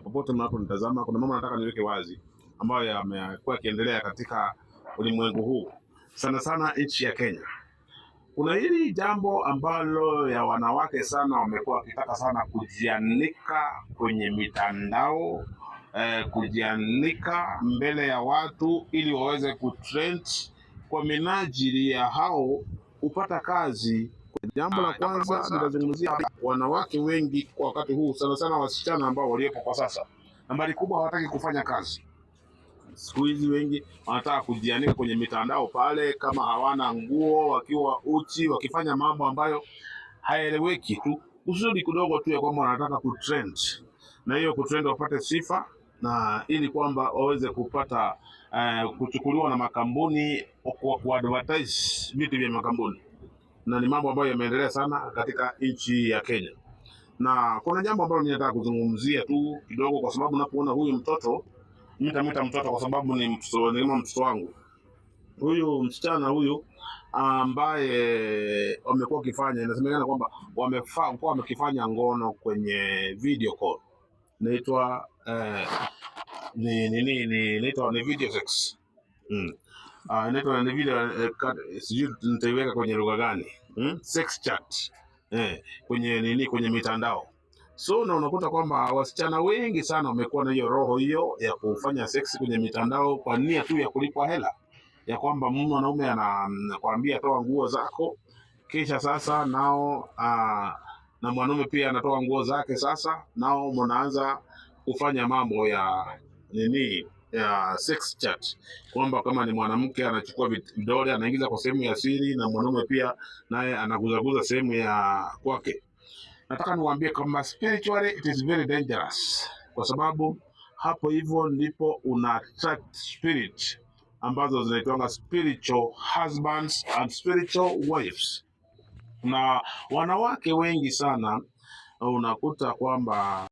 popote mnaponitazama, kuna mambo nataka niweke wazi ambayo yamekuwa yakiendelea katika ulimwengu huu, sana sana nchi ya Kenya. Kuna hili jambo ambalo ya wanawake sana wamekuwa wakitaka sana kujianika kwenye mitandao, kujianika mbele ya watu ili waweze kutrend kwa minajili ya hao kupata kazi. Jambo la kwanza nitazungumzia wanawake wengi kwa wakati huu, sana sana wasichana ambao waliopo kwa sasa, nambari kubwa hawataki kufanya kazi. Siku hizi wengi wanataka kujianika kwenye mitandao pale, kama hawana nguo, wakiwa uchi, wakifanya mambo ambayo haeleweki tu, kusudi kidogo tu ya kwamba wanataka kutrend, na hiyo kutrend wapate sifa, na ili kwamba waweze kupata kuchukuliwa na makampuni kwa kuadvertise vitu vya makampuni, na ni mambo ambayo yameendelea sana katika nchi ya Kenya. Na kuna jambo ambalo ninataka kuzungumzia tu kidogo, kwa sababu napoona huyu mtoto, nitamwita mtoto kwa sababu ni mtoto wangu, huyu msichana huyu ambaye wamekuwa wakifanya, inasemekana kwamba wamekifanya ngono kwenye video call, inaitwa ni video sex. Inaitwa ni video, sijui nitaiweka kwenye lugha gani, sex chat kwenye mitandao. So na unakuta kwamba wasichana wengi sana wamekuwa na hiyo roho hiyo ya kufanya sex kwenye mitandao kwa nia tu ya kulipwa hela, ya kwamba mwanaume anakuambia toa nguo zako, kisha sasa nao na mwanaume pia anatoa nguo zake, sasa nao mnaanza kufanya mambo ya ya sex chat, kwamba kama ni mwanamke anachukua vidole anaingiza kwa sehemu ya siri, na mwanaume pia naye anaguzaguza sehemu ya kwake. Nataka niwaambie kwamba spiritually it is very dangerous, kwa sababu hapo hivyo ndipo una attract spirit ambazo zinaitwa spiritual husbands and spiritual wives. Na wanawake wengi sana unakuta kwamba